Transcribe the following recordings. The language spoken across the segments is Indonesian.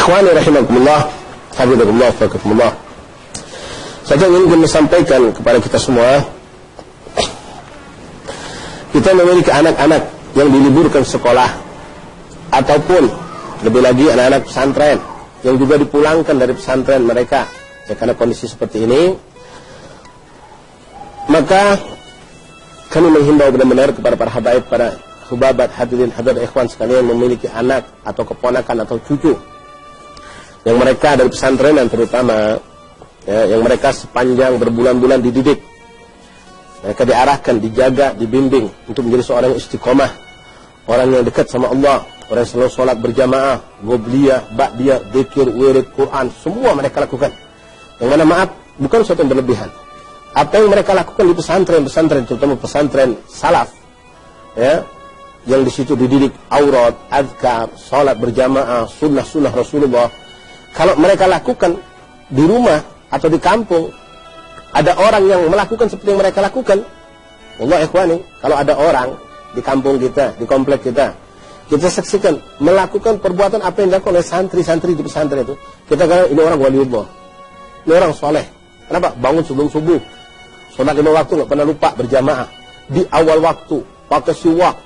Ikhwani rahimakumullah, hafizakumullah, wafaqakumullah. Saya ingin menyampaikan kepada kita semua, kita memiliki anak-anak yang diliburkan sekolah, ataupun lebih lagi anak-anak pesantren yang juga dipulangkan dari pesantren mereka. Ya, karena kondisi seperti ini, maka kami menghimbau benar-benar kepada para habaib, para hubabat, hadirin hadirat ikhwan sekalian yang memiliki anak atau keponakan atau cucu yang mereka dari pesantren dan terutama ya, yang mereka sepanjang berbulan-bulan dididik, mereka diarahkan, dijaga, dibimbing untuk menjadi seorang yang istiqomah, orang yang dekat sama Allah, orang yang selalu sholat berjamaah, gobliyah, ba'diyah, dzikir, wirid, Quran, semua mereka lakukan. Yang mana maaf, bukan sesuatu yang berlebihan. Apa yang mereka lakukan di pesantren-pesantren, terutama pesantren salaf, ya, yang di situ dididik aurat, azkar, sholat berjamaah, sunnah-sunnah Rasulullah. Kalau mereka lakukan di rumah atau di kampung, ada orang yang melakukan seperti yang mereka lakukan. Allah ikhwani, kalau ada orang di kampung kita, di komplek kita saksikan melakukan perbuatan apa yang dilakukan oleh santri-santri di pesantren itu, kita katakan ini orang waliullah, ini orang soleh. Kenapa? Bangun sebelum subuh, sholat 5 waktu, nggak pernah lupa berjamaah, di awal waktu, pakai siwak,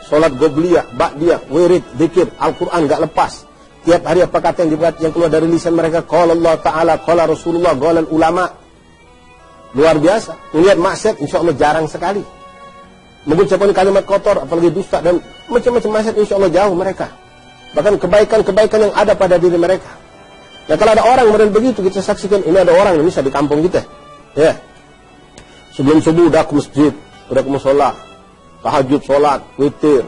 sholat gobliyah, ba'diyah, wirid, dzikir, Al-Quran nggak lepas. Tiap hari apa kata yang dibuat, yang keluar dari lisan mereka, qala Allah Ta'ala, qala Rasulullah, qala ulama. Luar biasa. Melihat maksiat, insya Allah jarang sekali. Mengucapkan kalimat kotor, apalagi dusta dan macam-macam maksiat, insya Allah jauh mereka. Bahkan kebaikan-kebaikan yang ada pada diri mereka. Nah, kalau ada orang model begitu, kita saksikan ini ada orang yang bisa di kampung kita. Ya. Sebelum subuh udah ke masjid, udah ke musola, tahajud, sholat, witir,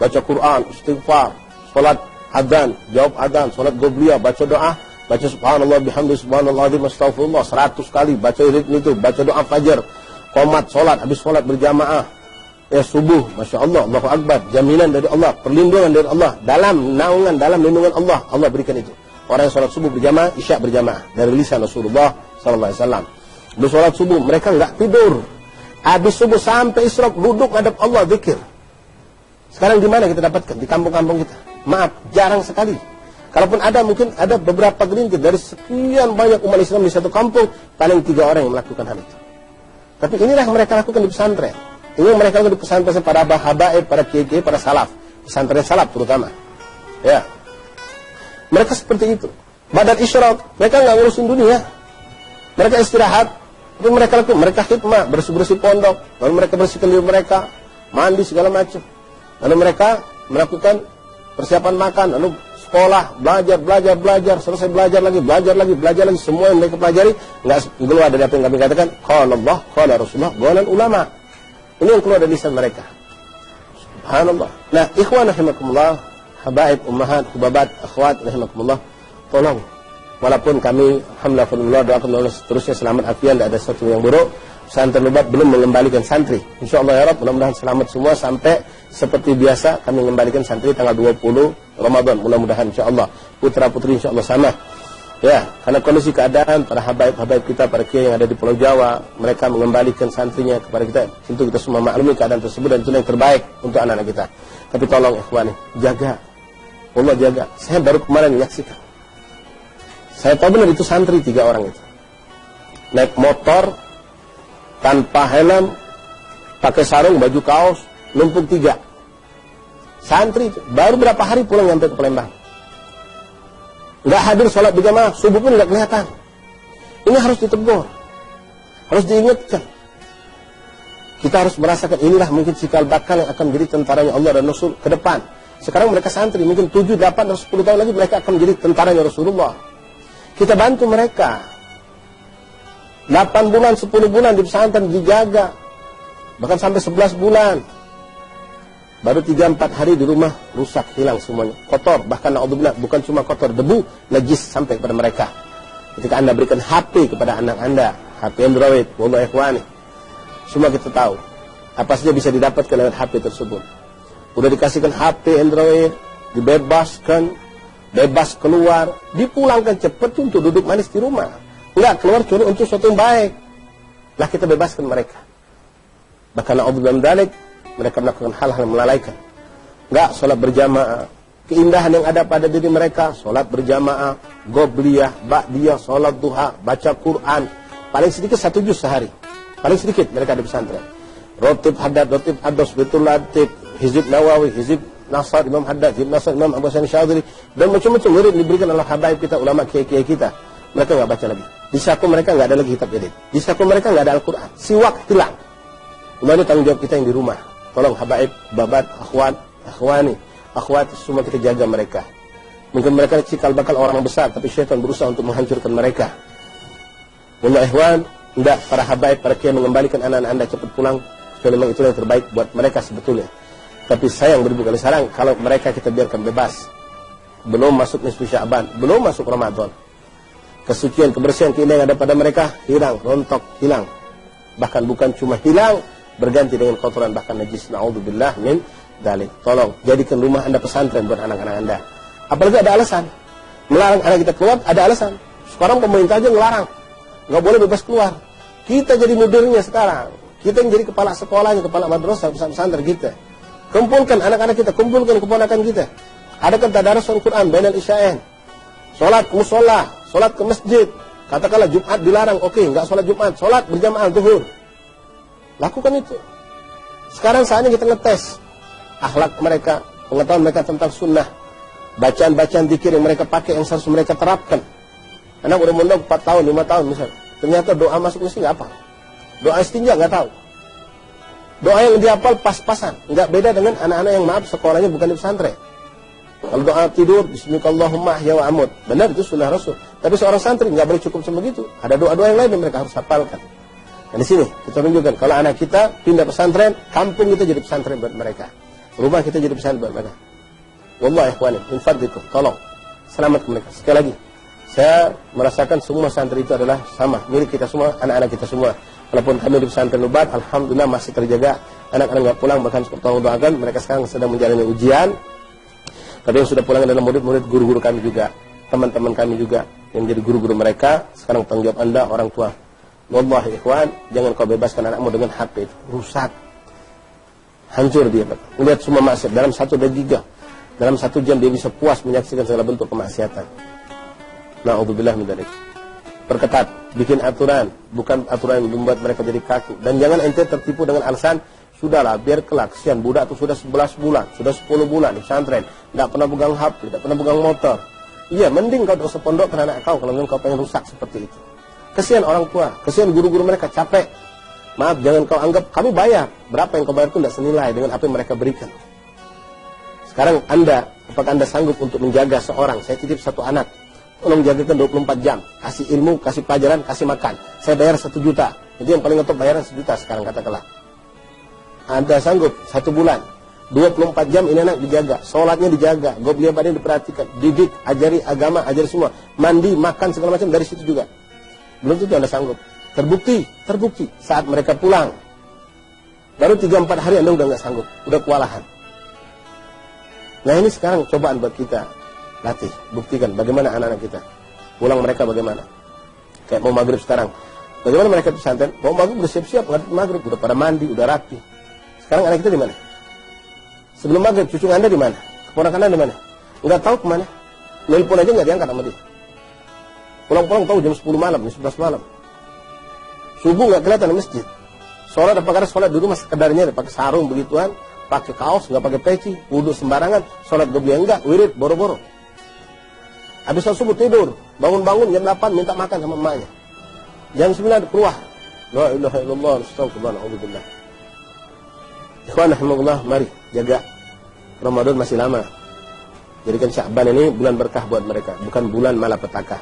baca Quran, istighfar, sholat adzan, jawab adzan, sholat gobliyah, baca doa, baca subhanallah bihamdi subhanallah azim astaghfirullah 100 kali, baca irid itu, baca doa fajar, qomat, sholat, habis sholat berjamaah, ya subuh, masya Allah, Allahu Akbar, jaminan dari Allah, perlindungan dari Allah, dalam naungan, dalam lindungan Allah, Allah berikan itu. Orang yang sholat subuh berjamaah, isya berjamaah, dari lisan Rasulullah sallallahu alaihi wasallam. Habis sholat subuh, mereka enggak tidur. Habis subuh sampai isyraq, duduk ngadap Allah, zikir. Sekarang di mana kita dapatkan? Di kampung-kampung kita. Maaf, jarang sekali. Kalaupun ada, mungkin ada beberapa gelintir dari sekian banyak umat Islam di satu kampung, paling 3 orang yang melakukan hal itu. Tapi inilah yang mereka lakukan di pesantren. Ini yang mereka lakukan di pesantren para habaib, para kiai, para salaf, pesantren salaf terutama. Ya, mereka seperti itu. Badan isyraq, mereka nggak ngurusin dunia. Mereka istirahat, tapi mereka lakukan, mereka khidmah, bersih-bersih pondok, lalu mereka bersihkan diri mereka, mandi segala macam. Lalu mereka melakukan persiapan makan, lalu sekolah, belajar, selesai belajar lagi, semua yang mereka pelajari nggak keluar dari apa yang kami katakan, qala Allah, qala Rasulullah, qala ulama. Ini yang keluar dari lisan mereka. Subhanallah. Nah, ikhwan rahimakumullah, habaib, ummahat, hubabat, akhwat rahimakumullah, tolong, walaupun kami alhamdulillah doakan Allah seterusnya selamat afian, tidak ada sesuatu yang buruk, pesantren Lubat belum mengembalikan santri. Insyaallah ya Rabb, mudah-mudahan selamat semua sampai seperti biasa kami mengembalikan santri tanggal 20 Ramadan. Mudah-mudahan insyaallah putra-putri insyaallah sama. Ya, karena kondisi keadaan para habaib kita, para kiai yang ada di Pulau Jawa, mereka mengembalikan santrinya kepada kita. Tentu kita semua maklumi keadaan tersebut dan itu yang terbaik untuk anak-anak kita. Tapi tolong ikhwani, jaga. Allah jaga. Saya baru kemarin menyaksikan. Saya tahu benar itu santri 3 orang itu. Naik motor tanpa helm, pakai sarung, baju kaos, numpuk 3. Santri itu baru berapa hari pulang sampai ke Palembang. Nggak hadir sholat berjamaah, subuh pun nggak kelihatan. Ini harus ditegur, harus diingatkan. Kita harus merasakan inilah mungkin cikal bakal yang akan menjadi tentaranya Allah dan Rasul ke depan. Sekarang mereka santri, mungkin 7, 8, atau 10 tahun lagi mereka akan menjadi tentaranya Rasulullah. Kita bantu mereka. 8 bulan, 10 bulan di pesantren dijaga, bahkan sampai 11 bulan. Baru 3-4 hari di rumah rusak, hilang semuanya, kotor, bahkan na'udzubillah, bukan cuma kotor, debu, najis sampai kepada mereka. Ketika Anda berikan HP kepada anak Anda, HP Android, wallahi ikhwani, semua kita tahu apa saja bisa didapatkan lewat HP tersebut. Udah dikasihkan HP Android, dibebaskan, bebas keluar, dipulangkan cepat untuk duduk manis di rumah. Enggak, keluar curi untuk sesuatu yang baik. Lah kita bebaskan mereka. Bahkan na'udzubillah min dzalik, mereka melakukan hal-hal yang melalaikan. Enggak sholat berjamaah, keindahan yang ada pada diri mereka, sholat berjamaah, gobliyah, ba'diyah, sholat duha, baca Quran, paling sedikit 1 juz sehari, paling sedikit mereka di pesantren. Rotib haddad, rotib ados, betul latib, hizib nawawi, hizib nasar, Imam Haddad, hizib nasar, Imam Abu Hasan Syadili, dan macam-macam murid diberikan oleh habaib kita, ulama kiai-kiai kita. Mereka nggak baca lagi. Di saku mereka nggak ada lagi kitab edit. Di saku mereka nggak ada Al-Quran. Siwak hilang. Kembali tanggung jawab kita yang di rumah. Tolong habaib, babat, akhwat, akhwani, akhwat, semua kita jaga mereka. Mungkin mereka cikal bakal orang besar, tapi syaitan berusaha untuk menghancurkan mereka. Wallah ikhwan, tidak para habaib, para kiai mengembalikan anak-anak anda cepat pulang. Supaya memang itu yang terbaik buat mereka sebetulnya. Tapi sayang beribu kali sarang kalau mereka kita biarkan bebas. Belum masuk nisfu Sya'ban, belum masuk Ramadan. Kesucian, kebersihan, keindahan yang ada pada mereka hilang, rontok, hilang. Bahkan bukan cuma hilang, berganti dengan kotoran, bahkan najis. Na'udzubillah min dzalik. Tolong jadikan rumah anda pesantren buat anak-anak anda. Apalagi ada alasan melarang anak kita keluar, ada alasan. Sekarang pemerintah aja ngelarang, nggak boleh bebas keluar. Kita jadi modernnya sekarang. Kita yang jadi kepala sekolahnya, kepala madrasah, pesantren kita. Kumpulkan anak-anak kita, kumpulkan keponakan kita. Adakan tadarus Al-Quran, bainal isya'ain. Sholat ke musola, sholat ke masjid. Katakanlah Jumat dilarang, oke, nggak sholat Jumat, sholat berjamaah zuhur. Lakukan itu. Sekarang saatnya kita ngetes akhlak mereka, pengetahuan mereka tentang sunnah, bacaan-bacaan zikir yang mereka pakai, yang harus mereka terapkan. Anak udah mondok 4 tahun, 5 tahun misalnya, ternyata doa masuk mesti nggak apa. Doa istinja nggak tahu. Doa yang dihafal pas-pasan, nggak beda dengan anak-anak yang maaf sekolahnya bukan di pesantren. Kalau doa tidur, Bismillahirrahmanirrahim ya wa amut, benar itu sunnah Rasul. Tapi seorang santri nggak boleh cukup sama begitu. Ada doa-doa yang lain yang mereka harus hafalkan. Dan di sini kita tunjukkan kalau anak kita pindah pesantren, kampung kita jadi pesantren buat mereka, rumah kita jadi pesantren buat mereka. Wallah ikhwani, min fadlikum, tolong selamatkan mereka. Sekali lagi, saya merasakan semua santri itu adalah sama, milik kita semua, anak-anak kita semua. Walaupun kami di pesantren Lubat, alhamdulillah masih terjaga. Anak-anak nggak pulang, bahkan tolong doakan. Mereka sekarang sedang menjalani ujian. Tapi yang sudah pulang adalah murid-murid, guru-guru kami juga, teman-teman kami juga yang jadi guru-guru mereka. Sekarang tanggung jawab anda orang tua. Wallahi ikhwan, jangan kau bebaskan anakmu dengan HP itu, rusak, hancur dia. Lihat semua maksiat dalam 1 detik, dalam 1 jam dia bisa puas menyaksikan segala bentuk kemaksiatan. Na'udzubillah min dzalik. Perketat, bikin aturan, bukan aturan yang membuat mereka jadi kaku. Dan jangan ente tertipu dengan alasan, sudahlah biar kelak, kesian budak itu sudah 11 bulan, sudah 10 bulan di pesantren, tidak pernah pegang HP, tidak pernah pegang motor. Iya, mending kau dosa pondok ke anak kau kalau memang kau pengen rusak seperti itu. Kesian orang tua, kesian guru-guru mereka capek. Maaf, jangan kau anggap kami bayar. Berapa yang kau bayar itu tidak senilai dengan apa yang mereka berikan. Sekarang anda, apakah anda sanggup untuk menjaga seorang? Saya titip 1 anak. Tolong jagakan 24 jam, kasih ilmu, kasih pelajaran, kasih makan. Saya bayar 1 juta. Itu yang paling ngetop bayaran 1 juta sekarang katakanlah. Anda sanggup 1 bulan, 24 jam ini anak dijaga, sholatnya dijaga, gobliyah badan diperhatikan, didik, ajari agama, ajari semua, mandi, makan segala macam dari situ juga. Belum tentu anda sanggup. Terbukti saat mereka pulang, baru 3-4 hari anda udah nggak sanggup, udah kewalahan. Nah ini sekarang cobaan buat kita. Latih, buktikan bagaimana anak-anak kita. Pulang mereka bagaimana. Kayak mau maghrib sekarang. Bagaimana mereka di pesantren? Mau maghrib udah siap-siap, maghrib udah pada mandi, udah rapi. Sekarang anak kita di mana? Sebelum maghrib cucu anda di mana? Keponakan anda di mana? Enggak tahu kemana. Nelpon aja nggak diangkat sama dia. Pulang-pulang tahu jam 10 malam, jam 11 malam. Subuh nggak kelihatan di masjid. Sholat apa karena sholat di rumah sekedarnya, pakai sarung begituan, pakai kaos, nggak pakai peci, wudhu sembarangan, sholat gobliyah enggak, wirid boro-boro. Habis sholat subuh tidur, bangun-bangun jam 8 minta makan sama emaknya. Jam 9 keluar. La ilaha illallah, astagfirullah. Ikhwan rahimahullah, mari jaga. Ramadan masih lama. Jadikan Sya'ban ini bulan berkah buat mereka, bukan bulan malapetaka.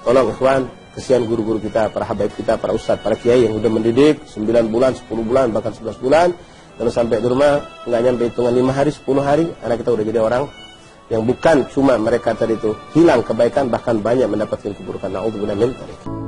Tolong ikhwan, kesian guru-guru kita, para habaib kita, para ustadz, para kiai yang sudah mendidik 9 bulan, 10 bulan, bahkan 11 bulan. Lalu sampai di rumah, nggak nyampe hitungan 5 hari, 10 hari, anak kita udah jadi orang yang bukan cuma mereka tadi itu hilang kebaikan, bahkan banyak mendapatkan keburukan. Na'udzubillah min dzalik.